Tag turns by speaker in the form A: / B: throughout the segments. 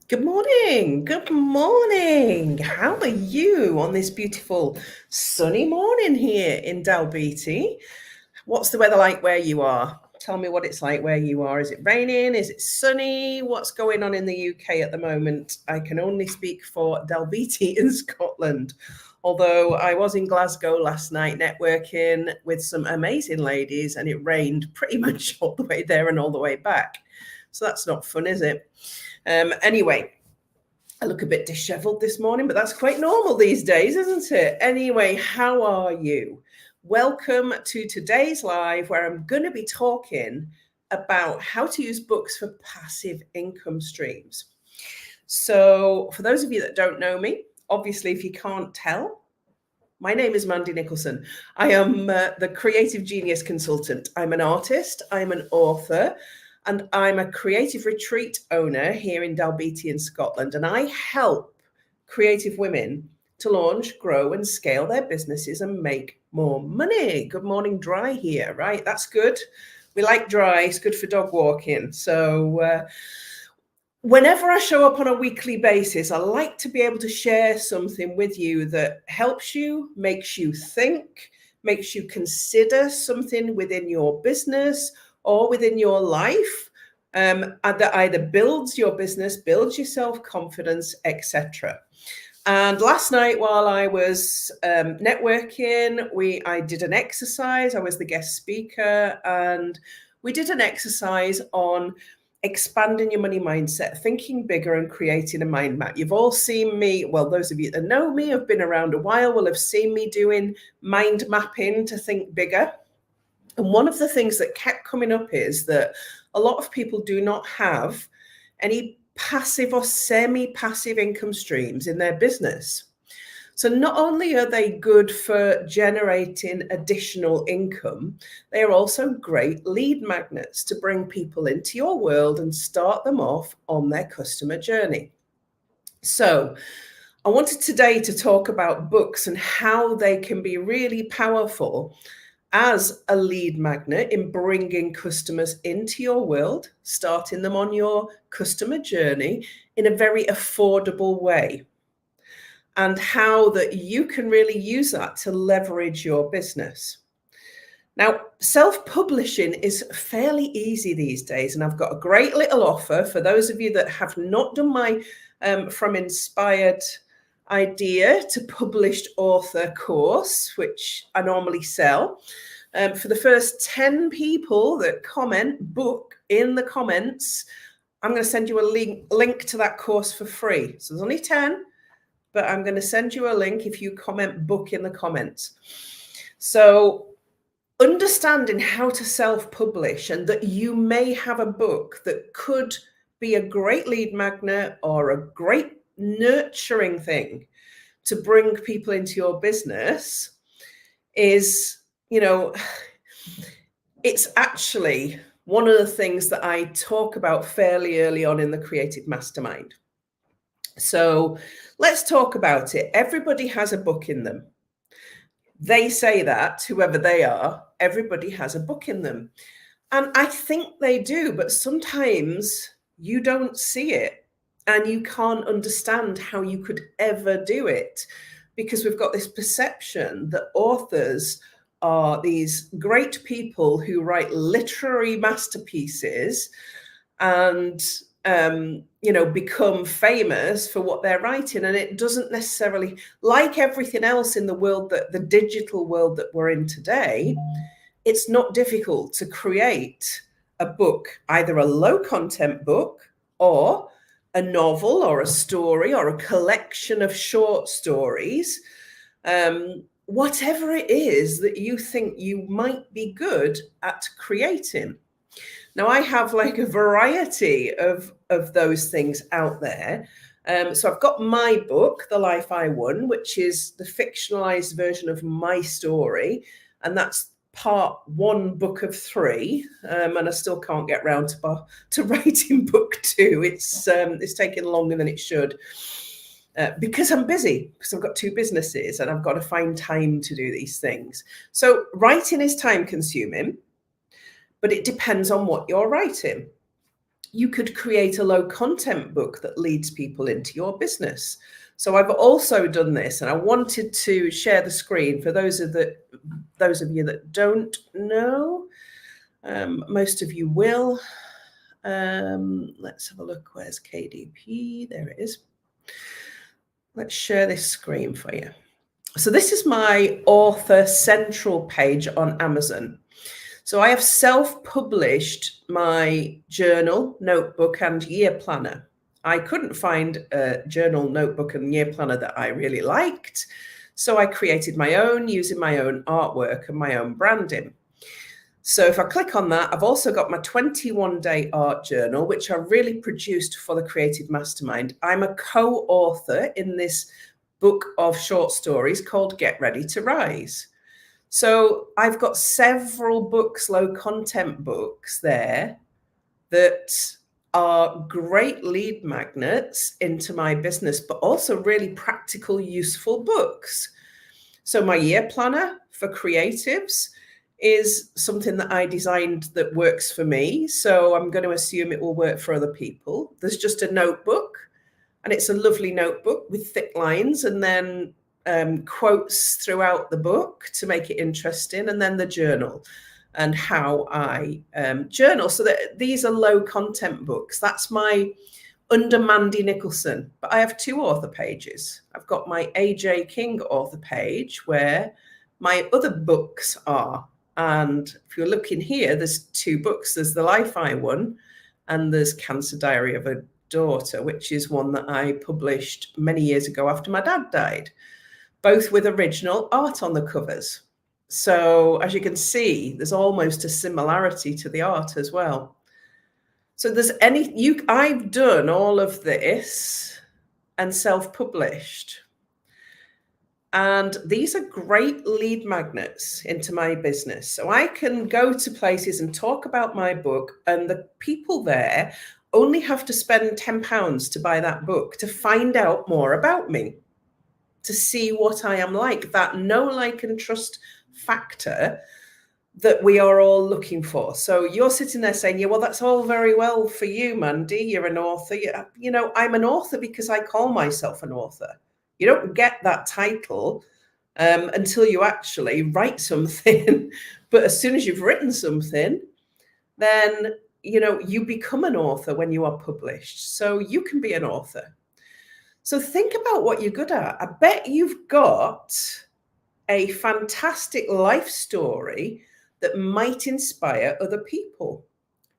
A: Good morning. Good morning. How are you on this beautiful sunny morning here in Dalbeattie? What's the weather like where you are? Tell me what it's like where you are. Is it raining? Is it sunny? What's going on in the UK at the moment? I can only speak for Dalbeattie in Scotland. Although I was in Glasgow last night networking with some amazing ladies and it rained pretty much all the way there and all the way back. So that's not fun, is it? Anyway, I look a bit disheveled this morning, but that's quite normal these days, isn't it? Anyway, how are you? Welcome to today's live where I'm going to be talking about how to use books for passive income streams. So, for those of you that don't know me, obviously, if you can't tell, my name is Mandy Nicholson. I am the Creative Genius Consultant. I'm an artist, I'm an author, and I'm a creative retreat owner here in Dalbeattie in Scotland. And I help creative women to launch, grow, and scale their businesses and make more money. Good morning, Dry here, right? That's good. We like Dry, it's good for dog walking. So, whenever I show up on a weekly basis, I like to be able to share something with you that helps you, makes you think, makes you consider something within your business or within your life, that either builds your business, builds your self-confidence, etc. And last night, while I was networking, I did an exercise. I was the guest speaker, and we did an exercise on expanding your money mindset, thinking bigger and creating a mind map. You've all seen me, well, those of you that know me, have been around a while, will have seen me doing mind mapping to think bigger. And one of the things that kept coming up is that a lot of people do not have any passive or semi-passive income streams in their business. So not only are they good for generating additional income, they are also great lead magnets to bring people into your world and start them off on their customer journey. So I wanted today to talk about books and how they can be really powerful as a lead magnet in bringing customers into your world, starting them on your customer journey in a very affordable way, and how that you can really use that to leverage your business. Now, self-publishing is fairly easy these days, and I've got a great little offer for those of you that have not done my From Inspired Idea to Published Author course, which I normally sell. For the first 10 people that comment book in the comments, I'm going to send you a link to that course for free. So there's only 10, but I'm going to send you a link if you comment book in the comments. So understanding how to self-publish and that you may have a book that could be a great lead magnet or a great nurturing thing to bring people into your business is, it's actually one of the things that I talk about fairly early on in the Creative Mastermind. So let's talk about it. Everybody has a book in them. They say that, whoever they are, everybody has a book in them. And I think they do, but sometimes you don't see it and you can't understand how you could ever do it, because we've got this perception that authors are these great people who write literary masterpieces and become famous for what they're writing. And it doesn't necessarily, like everything else in the world, that the digital world that we're in today, it's not difficult to create a book, either a low content book or a novel or a story or a collection of short stories, whatever it is that you think you might be good at creating. Now, I have like a variety of those things out there. So I've got my book, The Life I Won, which is the fictionalized version of my story. And that's part one, book of 3. And I still can't get round to writing book 2. It's taking longer than it should. Because I'm busy, because I've got 2 businesses and I've got to find time to do these things. So writing is time consuming, but it depends on what you're writing. you could create a low content book that leads people into your business. So I've also done this, and I wanted to share the screen for those of you that don't know. Most of you will. Let's have a look. Where's KDP? There it is. Let's share this screen for you. So this is my author central page on Amazon. So I have self-published my journal, notebook, and year planner. I couldn't find a journal, notebook, and year planner that I really liked. So I created my own using my own artwork and my own branding. So if I click on that, I've also got my 21-day art journal, which I really produced for the Creative Mastermind. I'm a co-author in this book of short stories called Get Ready to Rise. So I've got several books, low content books there that are great lead magnets into my business, but also really practical, useful books. So my year planner for creatives is something that I designed that works for me. So I'm going to assume it will work for other people. There's just a notebook, and it's a lovely notebook with thick lines, and then quotes throughout the book to make it interesting, and then the journal and how I journal. So that these are low content books. That's my under Mandy Nicholson. But I have two author pages. I've got my AJ King author page where my other books are. And if you're looking here, there's two books. There's the Li-Fi one, and there's Cancer Diary of a Daughter, which is one that I published many years ago after my dad died, both with original art on the covers. So as you can see, there's almost a similarity to the art as well. So I've done all of this and self-published. And these are great lead magnets into my business. So I can go to places and talk about my book, and the people there only have to spend £10 to buy that book to find out more about me, to see what I am like, that know, like, and trust factor that we are all looking for. So you're sitting there saying, yeah, well, that's all very well for you, Mandy. You're an author. You know, I'm an author because I call myself an author. You don't get that title until you actually write something. But as soon as you've written something, then, you know, you become an author when you are published. So you can be an author. So think about what you're good at. I bet you've got a fantastic life story that might inspire other people.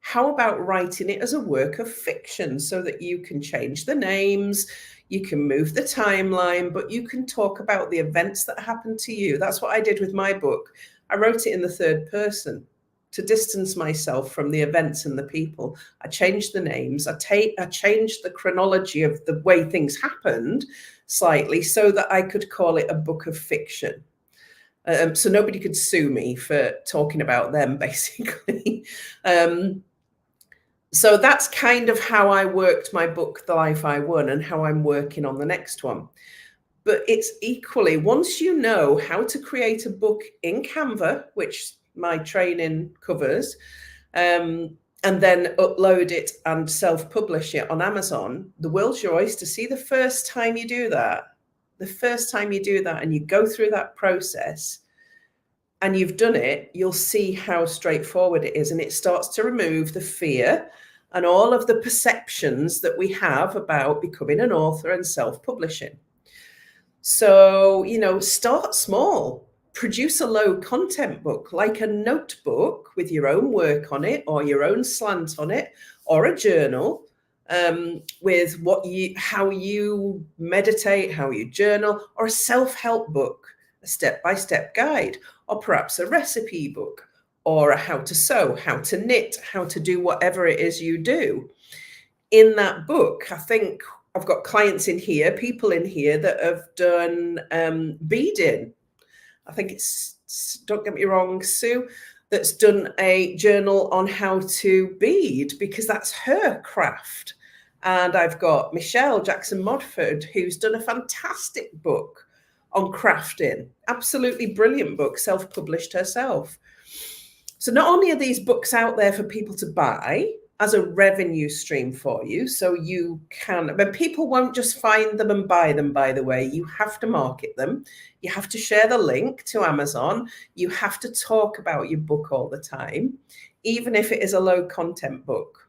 A: How about writing it as a work of fiction so that you can change the names, you can move the timeline, but you can talk about the events that happened to you. That's what I did with my book. I wrote it in the third person to distance myself from the events and the people. I changed the names. I changed the chronology of the way things happened slightly so that I could call it a book of fiction. So nobody could sue me for talking about them, basically. So that's kind of how I worked my book, The Life I Won, and how I'm working on the next one. But it's equally, once you know how to create a book in Canva, which my training covers, and then upload it and self-publish it on Amazon, the world's your oyster. See, the first time you do that and you go through that process and you've done it, you'll see how straightforward it is. And it starts to remove the fear and all of the perceptions that we have about becoming an author and self-publishing. So, you know, start small. Produce a low content book, like a notebook with your own work on it or your own slant on it, or a journal with how you meditate, how you journal, or a self-help book, a step-by-step guide, or perhaps a recipe book, or a how to sew, how to knit, how to do whatever it is you do. In that book, I think I've got clients in here, people in here that have done beading. I think it's, don't get me wrong, Sue, that's done a journal on how to bead because that's her craft. And I've got Michelle Jackson Modford, who's done a fantastic book on crafting. Absolutely brilliant book, self-published herself. So not only are these books out there for people to buy, as a revenue stream for you. So you can, but people won't just find them and buy them, by the way. You have to market them. You have to share the link to Amazon. You have to talk about your book all the time, even if it is a low content book.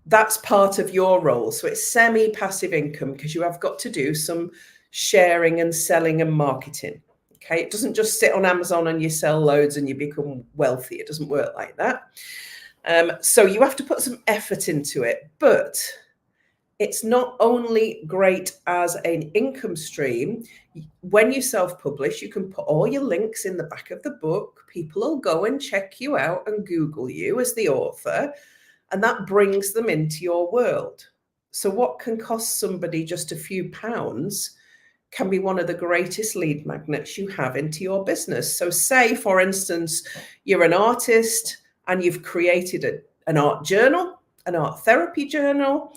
A: That's part of your role. So it's semi-passive income because you have got to do some sharing and selling and marketing. Okay, it doesn't just sit on Amazon and you sell loads and you become wealthy. It doesn't work like that. So you have to put some effort into it, but it's not only great as an income stream. When you self-publish, you can put all your links in the back of the book. People will go and check you out and Google you as the author, and that brings them into your world. So what can cost somebody just a few pounds can be one of the greatest lead magnets you have into your business. So say, for instance, you're an artist and you've created an art journal, an art therapy journal,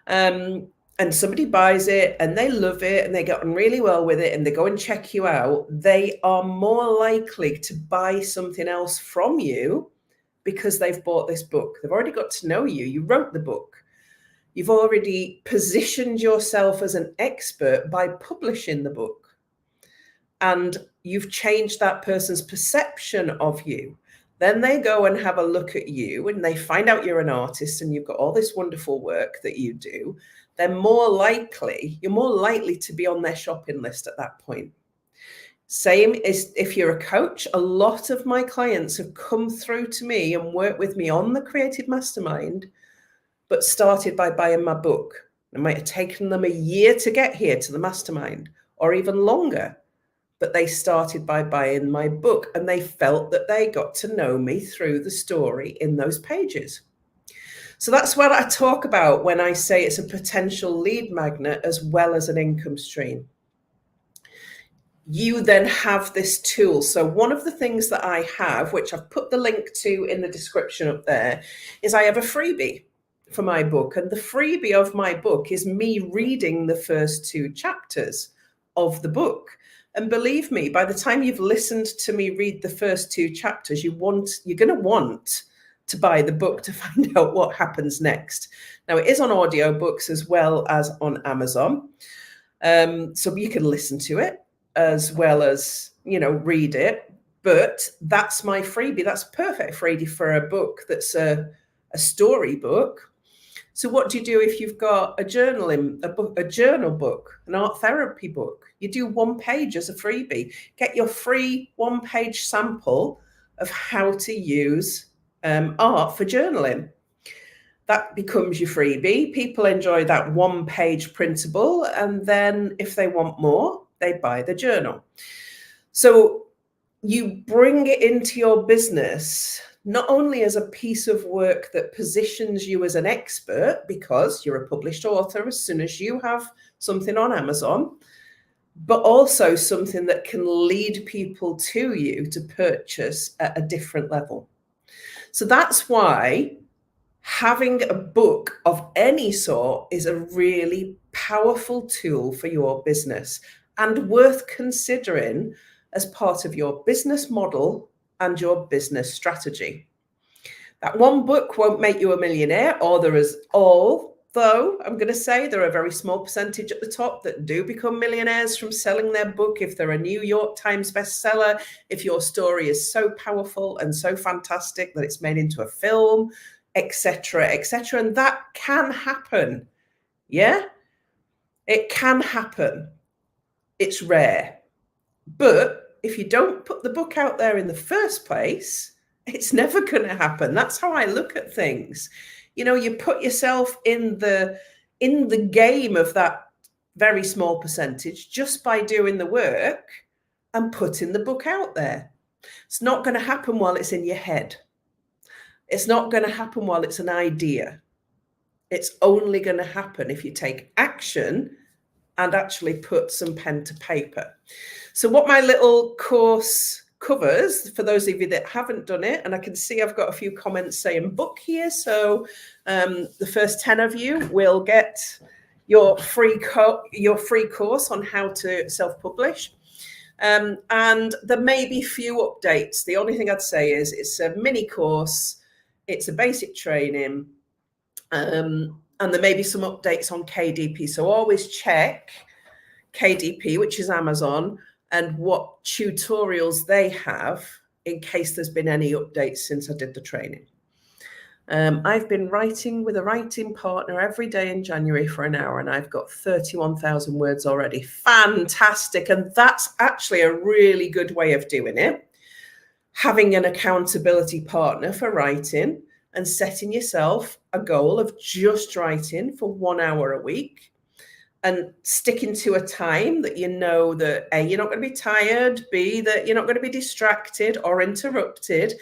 A: and somebody buys it and they love it and they get on really well with it and they go and check you out, they are more likely to buy something else from you because they've bought this book. They've already got to know you. You wrote the book. You've already positioned yourself as an expert by publishing the book. And you've changed that person's perception of you. Then they go and have a look at you and they find out you're an artist and you've got all this wonderful work that you do. You're more likely to be on their shopping list at that point. Same as if you're a coach. A lot of my clients have come through to me and worked with me on the Creative Mastermind, but started by buying my book. It might have taken them a year to get here to the mastermind or even longer, but they started by buying my book and they felt that they got to know me through the story in those pages. So that's what I talk about when I say it's a potential lead magnet as well as an income stream. You then have this tool. So one of the things that I have, which I've put the link to in the description up there, is I have a freebie for my book. And the freebie of my book is me reading the first 2 chapters of the book. And believe me, by the time you've listened to me read the first 2 chapters, you're going to want to buy the book to find out what happens next. Now, it is on audiobooks as well as on Amazon. So you can listen to it as well as, read it. But that's my freebie. That's perfect freebie for a book that's a story book. So what do you do if you've got a journal book, an art therapy book? You do 1 page as a freebie. Get your free 1-page sample of how to use art for journaling. That becomes your freebie. People enjoy that 1-page printable, and then if they want more, they buy the journal. So you bring it into your business not only as a piece of work that positions you as an expert because you're a published author as soon as you have something on Amazon, but also something that can lead people to you to purchase at a different level. So that's why having a book of any sort is a really powerful tool for your business and worth considering as part of your business model and your business strategy. That 1 book won't make you a millionaire, although I'm going to say there are a very small percentage at the top that do become millionaires from selling their book. If they're a New York Times bestseller, if your story is so powerful and so fantastic that it's made into a film, etc., etc. And that can happen. Yeah, it can happen. It's rare. But if you don't put the book out there in the first place, it's never going to happen. That's how I look at things. You put yourself in the game of that very small percentage just by doing the work and putting the book out there. It's not going to happen while it's in your head. It's not going to happen while it's an idea. It's only going to happen if you take action and actually put some pen to paper. So what my little course covers, for those of you that haven't done it, and I can see I've got a few comments saying book here. So the first 10 of you will get your free course on how to self-publish. And there may be few updates. The only thing I'd say is it's a mini course. It's a basic training. And there may be some updates on KDP. So always check KDP, which is Amazon, and what tutorials they have in case there's been any updates since I did the training. I've been writing with a writing partner every day in January for an hour, and I've got 31,000 words already. Fantastic. And that's actually a really good way of doing it. Having an accountability partner for writing and setting yourself a goal of just writing for 1 hour a week and sticking to a time that you know that A, you're not going to be tired, B, that you're not going to be distracted or interrupted.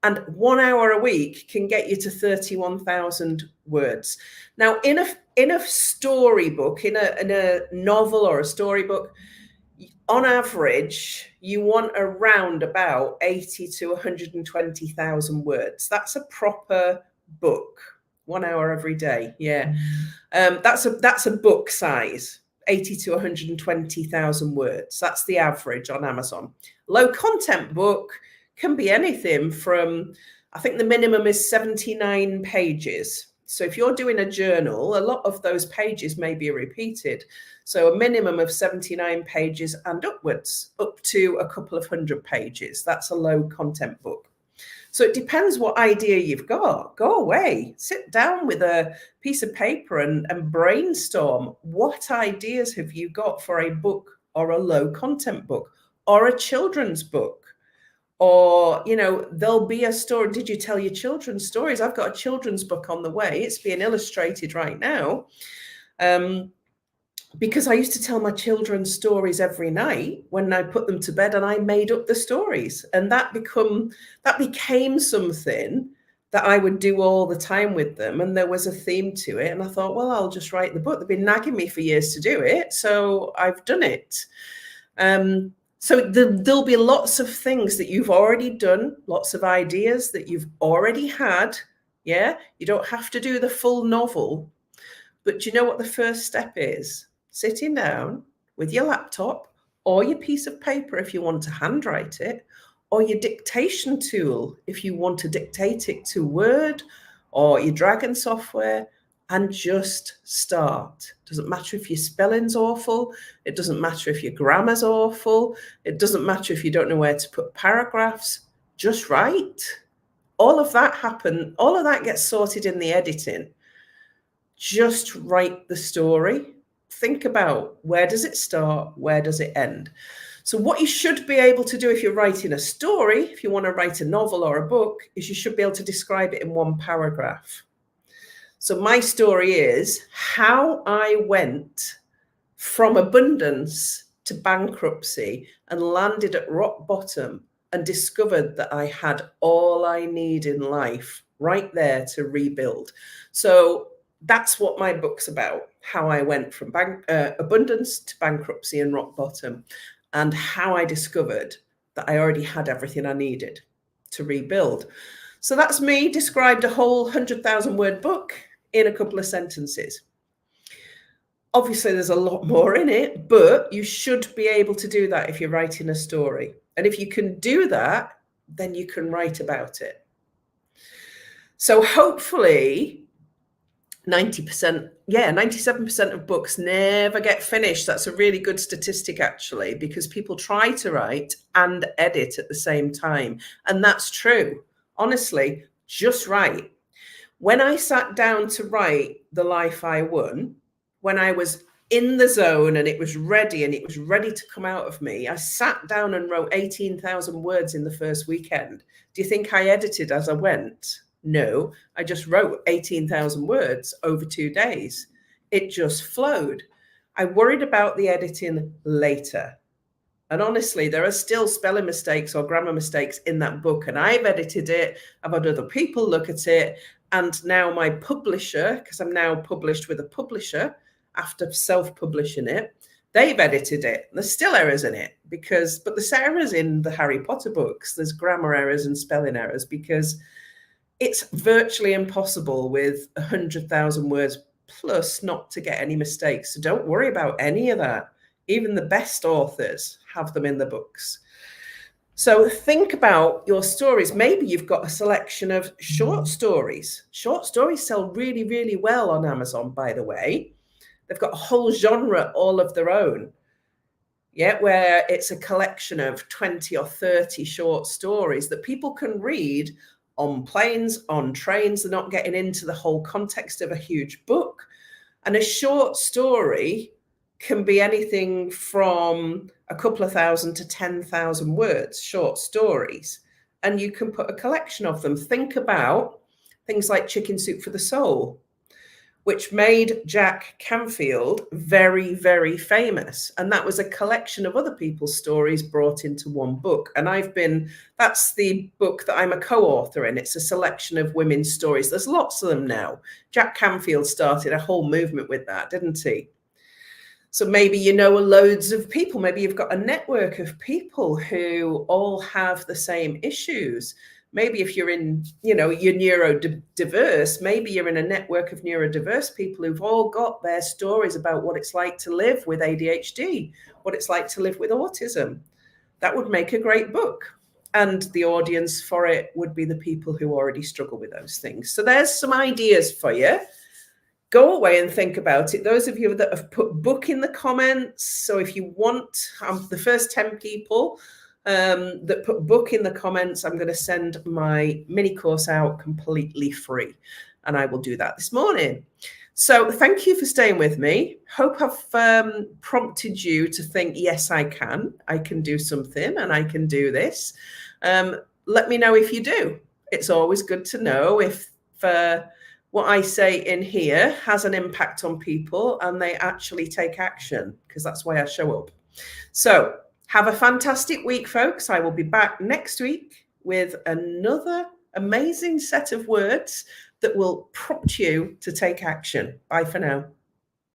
A: And 1 hour a week can get you to 31,000 words. Now, in a storybook, in a novel or a storybook, on average, you want around about 80 to 120,000 words. That's a proper book. 1 hour every day. Yeah. That's a book size, 80 to 120,000 words. That's the average on Amazon. Low content book can be anything from, I think the minimum is 79 pages. So if you're doing a journal, a lot of those pages may be repeated. So a minimum of 79 pages and upwards, up to a couple of 100 pages. That's a low content book. So it depends what idea you've got. Go away, sit down with a piece of paper and brainstorm. What ideas have you got for a book or a low content book or a children's book? Or, there'll be a story. Did you tell your children's stories? I've got a children's book on the way. It's being illustrated right now. Because I used to tell my children stories every night when I put them to bed, and I made up the stories. And that became something that I would do all the time with them. And there was a theme to it. And I thought, well, I'll just write the book. They've been nagging me for years to do it. So I've done it. So there'll be lots of things that you've already done, lots of ideas that you've already had. Yeah, you don't have to do the full novel. But do you know what the first step is? Sitting down with your laptop or your piece of paper if you want to handwrite it, or your dictation tool if you want to dictate it to Word or your Dragon software, and just start. Doesn't matter if your spelling's awful. It doesn't matter if your grammar's awful. It doesn't matter if you don't know where to put paragraphs. Just write. All of that gets sorted in the editing. Just write the story. Think about, where does it start? Where does it end? So what you should be able to do if you're writing a story, if you want to write a novel or a book, is you should be able to describe it in one paragraph. So my story is how I went from abundance to bankruptcy and landed at rock bottom and discovered that I had all I need in life right there to rebuild. So that's what my book's about, how I went from abundance to bankruptcy and rock bottom, and how I discovered that I already had everything I needed to rebuild. So that's me described a whole 100,000 word book in a couple of sentences. Obviously, there's a lot more in it, but you should be able to do that if you're writing a story. And if you can do that, then you can write about it. So hopefully 97% of books never get finished. That's a really good statistic, actually, because people try to write and edit at the same time. And that's true. Honestly, just write. When I sat down to write The Life I Won, when I was in the zone and it was ready to come out of me, I sat down and wrote 18,000 words in the first weekend. Do you think I edited as I went? No, I just wrote 18,000 words over 2 days. It just flowed. I worried about the editing later. And honestly, there are still spelling mistakes or grammar mistakes in that book. And I've edited it. I've had other people look at it. And now my publisher, because I'm now published with a publisher after self-publishing it, they've edited it. There's still errors in it but there's errors in the Harry Potter books. There's grammar errors and spelling errors because it's virtually impossible with 100,000 words plus not to get any mistakes. So don't worry about any of that. Even the best authors have them in the books. So think about your stories. Maybe you've got a selection of short stories. Short stories sell really, really well on Amazon, by the way. They've got a whole genre all of their own. Yeah, where it's a collection of 20 or 30 short stories that people can read on planes, on trains. They're not getting into the whole context of a huge book. And a short story can be anything from a couple of thousand to 10,000 words, short stories. And you can put a collection of them. Think about things like Chicken Soup for the Soul, which made Jack Canfield very, very famous. And that was a collection of other people's stories brought into one book. And that's the book that I'm a co-author in. It's a selection of women's stories. There's lots of them now. Jack Canfield started a whole movement with that, didn't he? So maybe you know loads of people. Maybe you've got a network of people who all have the same issues. Maybe if you're in, you're neurodiverse, maybe you're in a network of neurodiverse people who've all got their stories about what it's like to live with ADHD, what it's like to live with autism. That would make a great book. And the audience for it would be the people who already struggle with those things. So there's some ideas for you. Go away and think about it. Those of you that have put book in the comments, so if you want the first 10 people that put book in the comments, I'm going to send my mini course out completely free. And I will do that this morning. So thank you for staying with me. Hope I've prompted you to think, yes, I can do something and I can do this. Let me know if you do. It's always good to know if what I say in here has an impact on people and they actually take action, because that's why I show up. So have a fantastic week, folks. I will be back next week with another amazing set of words that will prompt you to take action. Bye for now.